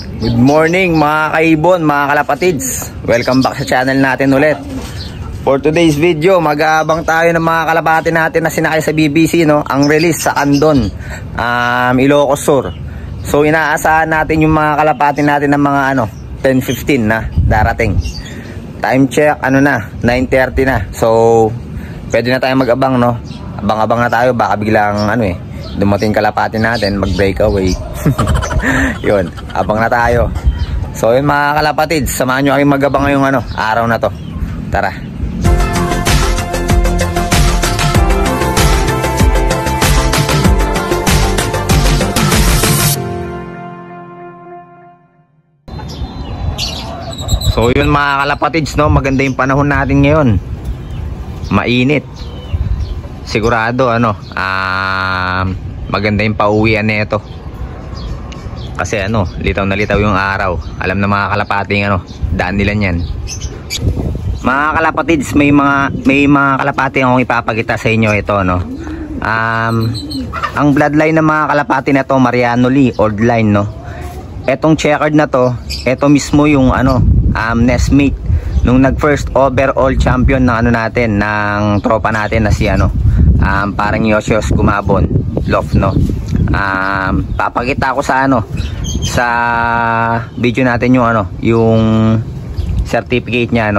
Good morning mga kaibon, mga kalapatids. Welcome back sa channel natin ulit. For today's video, mag-aabang tayo ng mga kalapati natin na sinakay sa BBC, no? Ang release sa Andon, Ilocos Sur. So inaasahan natin yung mga kalapati natin ng mga 10:15 na darating. Time check na 9:30 na. So pwede na tayo mag-abang, no? Abang-abang na tayo, baka biglang dumating kalapati natin mag-breakaway. Yun, abang na tayo. So yun mga kalapatid, samahan nyo kami mag-abang ngayong araw na to. Tara. So yun mga kalapatids, no, maganda yung panahon natin ngayon. Mainit. Sigurado maganda yung pauwian nito. Kasi litaw na litaw yung araw. Alam na mga kalapating daan nila niyan. Mga kalapatids, may mga kalapati akong ipapakita sa inyo ito, no. Ang bloodline ng mga kalapati na to, Mariano Lee, old line, no. Etong checkered na to, ito mismo yung nestmate nung nag first overall champion ng natin, ng tropa natin na si parang Yosios Gumabon Lof, no. Papakita ko sa sa video natin yung certificate niya,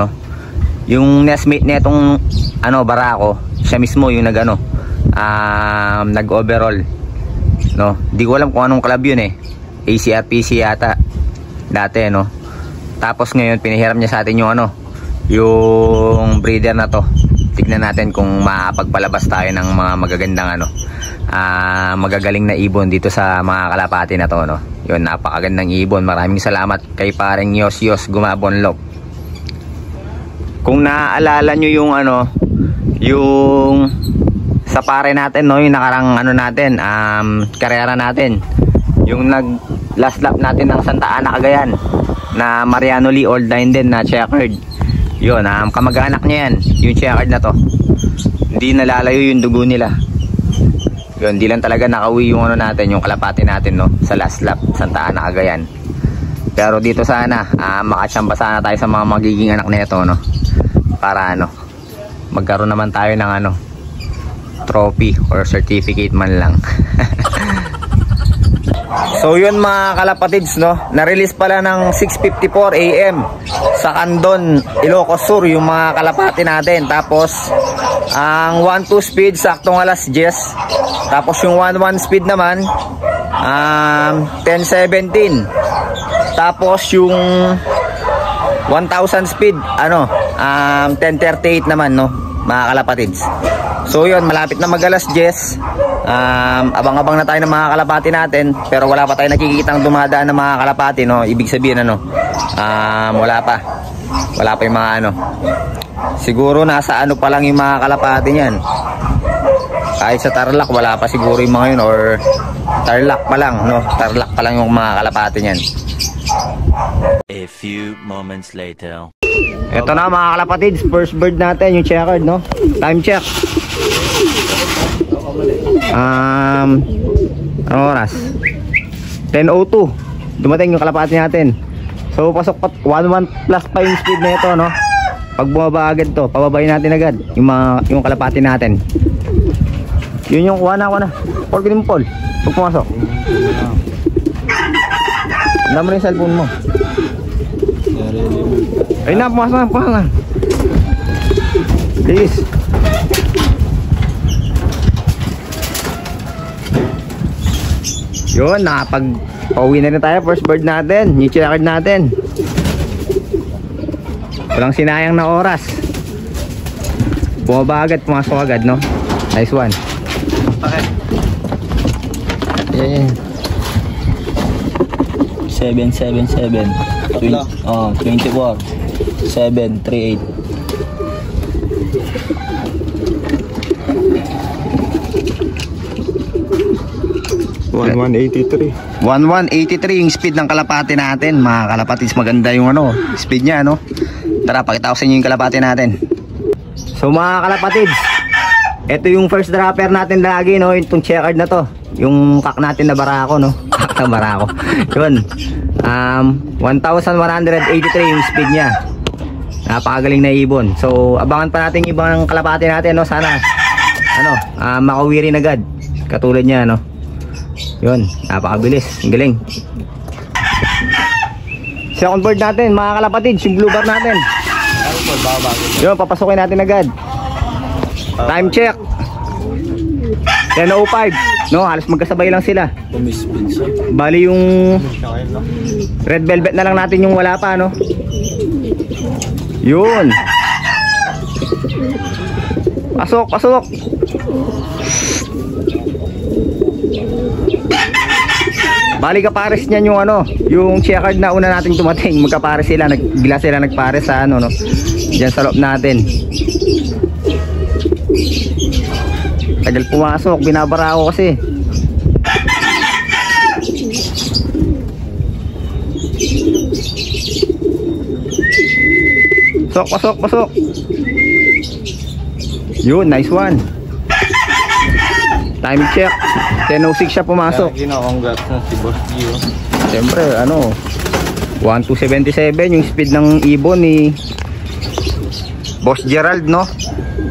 yung nestmate nitong Barako, siya mismo yung nag overall, no. Di ko alam kung anong club yun ACRPC yata dati, no. Tapos ngayon pinahiram niya sa atin yung breeder na to. Tignan natin kung makapagpalabas tayo ng mga magagandang magagaling na ibon dito sa mga kalapati na to, no. Yun, napakagandang ibon. Maraming salamat kay pareng Yosios Gumabon Lop. Kung naaalala nyo yung sa pare natin, no, yung nakarang natin, karera natin, yung nag last lap natin ng Santa Ana, Cagayan, na Mariano Lee old line din na checkered. Yun, kamag-anak niya yan, yung checkered na to. Hindi nalalayo yung dugo nila. Yun, di lang talaga nakauwi yung natin, yung kalapati natin, no, sa last lap Santa Ana, Cagayan. Pero dito sana makachamba sana tayo sa mga magiging anak nito, no, para magkaroon naman tayo ng trophy or certificate man lang. So yun mga kalapatids, no, na-release pala ng 6:54 AM sa Andon, Ilocos Sur yung mga kalapati natin. Tapos ang 1-2 speed saktong alas 10. Tapos yung 1-1 speed naman 10:17. Tapos yung 1000 speed 10:38 naman, no, mga kalapatids. So yun, malapit na mag-alas 10. Abang-abang na tayo ng mga kalapati natin, pero wala pa tayo nakikitang dumadaan ng mga kalapati, no. Ibig sabihin wala pa yung mga siguro nasa pa lang yung mga kalapati niyan. Kahit sa Tarlac wala pa siguro yung mga yun, or Tarlac pa lang, no. Tarlac pa lang yung mga kalapati niyan. A few moments later. Ito na mga kalapatids, first bird natin, yung checkered, no. Time check. Anong oras? 10:02. Dumating yung kalapati natin. So pasok 1-1 plus pa yung speed na ito, no. Pag bumaba agad to, pababayin natin agad yung kalapati natin. Yun yung kuha na. Paul, ganun Paul. Pag pumasok, alam mo na yung cellphone mo. Ayun na, pumasok na. Please. Yun, nakapag-pauwi na rin tayo. First bird natin, yung checkered natin. Walang sinayang na oras. Bumaba agad, pumasok agad, no. Nice one. Okay. Yeah. 777 24 738. 1183 yung speed ng kalapati natin, mga kalapatids. Maganda yung speed niya, no. Tara, pakita ko sa inyo yung kalapati natin. So mga kalapatids, ito yung first dropper natin lagi, no. Itong checkered na to, yung kak natin na Barako, no. Kak na Barako. Yun, 1,183 yung speed niya. Napakagaling na ibon. So abangan pa natin yung ibang kalapati natin, no? Sana makawiri na agad katulad niya, no? Yun, napakabilis, ang galing. Second bird natin mga kalapatid, yung blue bar natin. Yun, papasukin natin agad. Time check 10:05, no? Halos magkasabay lang sila. Bali yung red velvet na lang natin yung wala pa, no? Yun. Pasok, pasok. Bali kapares niyan yung yung checkered na una nating tumating. Magkapares sila, bigla sila nagpares sa no? Diyan sa loob natin. Tagal pumasok, binabara ako kasi. Pasok, pasok, pasok. Yun, nice one. Time check 10:06 siya pumasok. Congrats na si Boss Gio. Siyempre 1,277 yung speed ng ibon ni Boss Gerald, no?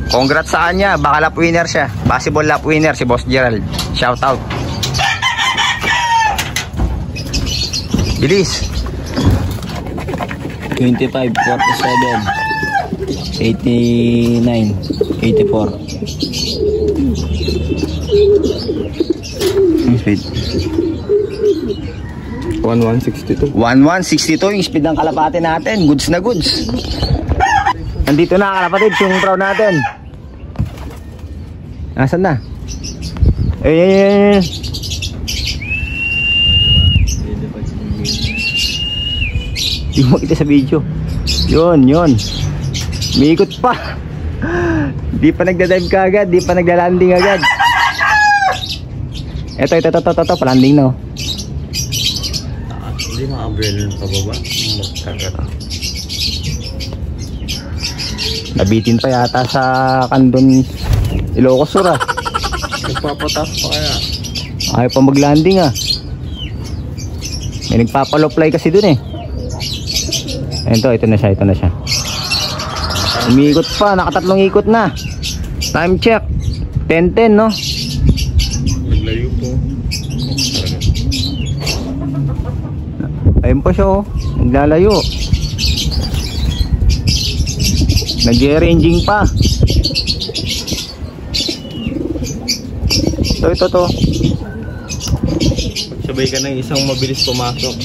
Congrats sa kanya, baka lap winner siya. Possible lap winner si Boss Gerald. Shout out. Bilis. 25, 47, 89, 84. Speed 1162. 1162 yung speed ng kalapate natin. Goods na goods. Nandito na kalapatid yung brown natin. Nasaan na? Hindi mo kita sa video. Yun. Miikot pa. Di pa nagda-dive ka agad. Di pa nagda-landing agad. Ito, palanding na. Hindi maka-umbrella ng pababa. Magkagat. Nabitin pa yata sa Kandon Ilocos Sur, ah. Nagpapatas pa kaya. Ayaw pa mag-landing, ah. May nagpapaloply kasi dun, eh. Ito na siya. Umiikot pa, nakatatlong ikot na. Time check 10:10, no? Naglayo po. Ayun pa siya, oh. Naglalayo. Nag-ranging pa. Ito. Sabay ka ng isang mabilis pumasok.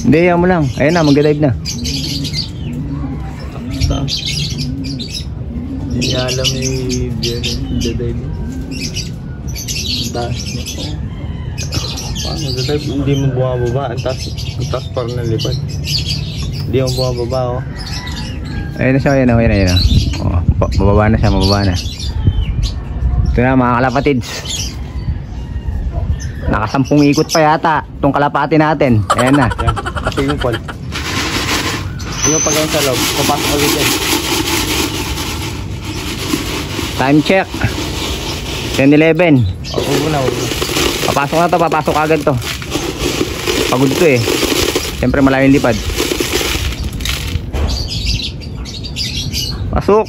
Hindi, yan mo lang. Ayun na, mag-dive na. Hindi niya alam yung dive. Taas niya po. Paano dive? Hindi mo bumababa. Ang taas pa rin ng lipad. Hindi mo bumababa, oh. Ayun na siya. Oh, mababa na siya. Ito na mga kalapatids. Nakasampung ikot pa yata itong kalapati natin. Ayan na. Kasi yung call. Hindi mo pag sa loob. Papasok ulit yan. Time check 10:11. Huwag mo. Papasok na to, papasok agad to. Pagod to, eh. Siyempre malayo yung lipad. Pasok.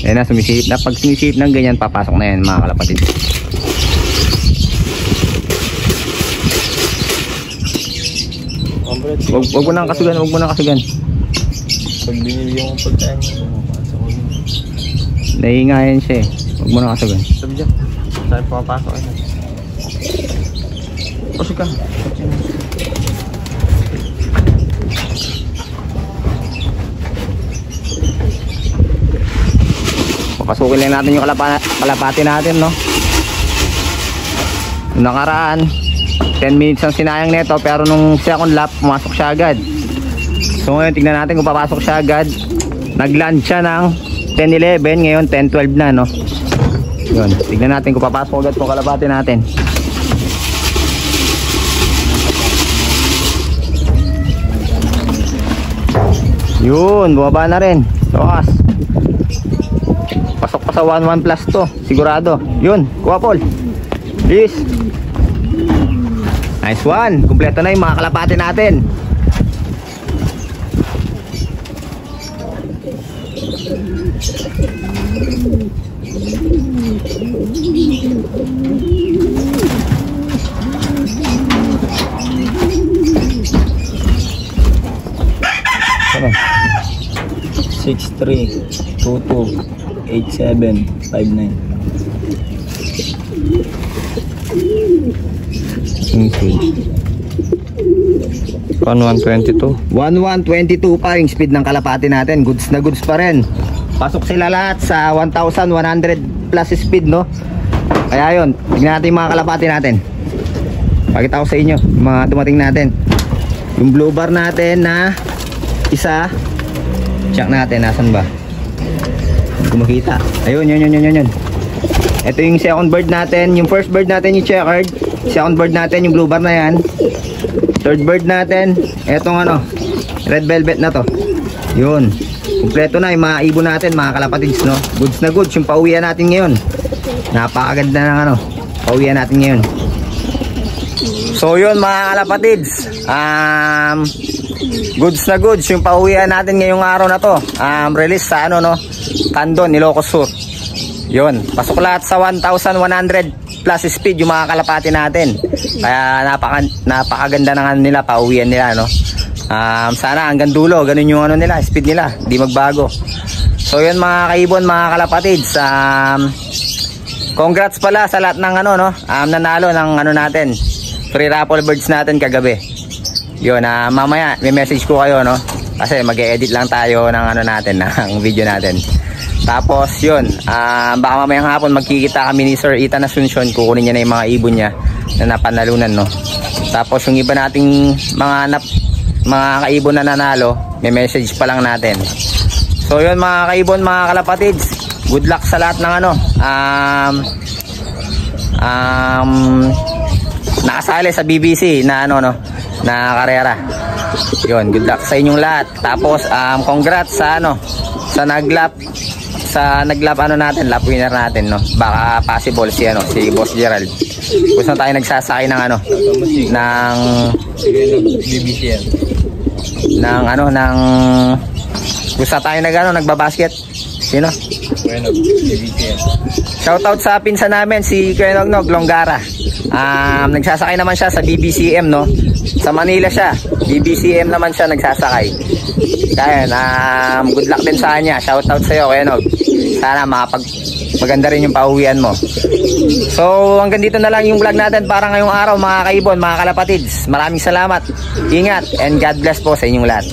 Ayan na, sumisip na. Pag sumisip ng ganyan, papasok na yan mga kalapatid. Huwag mo nang kasugan. Pag binili yung pagkain mo, papasok ulit. Nahingayan siya, eh. Huwag mo nang kasugan. Sabi dyan. Saan pumapasok ka na? Pasok ka. Papasukin lang natin yung kalapati natin, no? Nung nakaraan 10 minutes ang sinayang nito, pero nung second lap pumasok siya agad. So ngayon tignan natin kung papasok siya agad. Nag-land siya ng 10:11, ngayon 10:12 na, no? Yun, tignan natin kung papasok agad itong kalapati natin. Yun, bumaba na rin. So pasok pa sa 1-1 plus to, sigurado. Yun, kuha Paul. Please. Nice one. Kumpleto na yung mga kalapati natin. Ano? 63228759. Pan 122. 1122 pa yung speed ng kalapati natin. Goods na goods pa rin. Pasok sila lahat sa 1100 plus speed, no? Kaya yun, tignan natin yung mga kalapati natin. Pakita ko sa inyo yung mga dumating natin. Yung blue bar natin na isa. Check natin, nasan ba? Hindi ko makita. Ayun, yun. Ito yung second bird natin. Yung first bird natin yung checkered. Second bird natin yung blue bar na yan. Third bird natin, etong ano, red velvet na to. Yun. Kumpleto na yung mga ibon natin, mga kalapatids, no? Goods na goods yung pauwian natin ngayon. Napakaganda ng ano, pauwian natin ngayon. So yun mga kalapatids, goods na goods yung pauwian natin ngayong araw na to. Release sa ano, no, Candon, Ilocos Sur. Yun, pasok lahat sa 1,100 plus speed yung mga kalapati natin. Kaya napakaganda na nga nila, pauwian nila, no. Sana hanggang dulo ganun yung ano nila, speed nila, di magbago. So yun mga kaibon, mga kalapatids, congrats pala sa lahat ng ano, no, nanalo ng ano natin, free raffle birds natin kagabi. Yun, mamaya may message ko kayo, no, kasi mag-e-edit lang tayo ng ano natin, ng video natin. Tapos yun, baka mamayang hapon magkikita kami ni Sir Ethan Asuncion, kukunin niya na yung mga ibon niya na napanalunan, no. Tapos yung iba nating mga kaibon na nanalo, may message pa lang natin. So yun mga kaibon, mga kalapatids, good luck sa lahat ng ano, nakasali sa BBC na ano, no, na karera. Yun, good luck sa inyong lahat. Tapos congrats sa ano, sa naglap ano natin, lap winner natin, no. Baka possible si ano, si Boss Gerald. Kung saan tayo nagsasakay ng ano, ng BBCM. ng ano, ng kung saan tayo nagbabasket. Sino? Bueno, BBCM. Shoutout sa pinsan namin, si Kuya Nognog Longgara. Nagsasakay naman siya sa BBCM, no. Sa Manila siya, BBCM naman siya nagsasakay. Kaya good luck din sa kanya. Shoutout sa iyo, Kuya Nog. Sana maganda rin yung pauwian mo. So hanggang dito na lang yung vlog natin para ngayong araw, mga kaibon, mga kalapatids. Maraming salamat, ingat, and God bless po sa inyong lahat.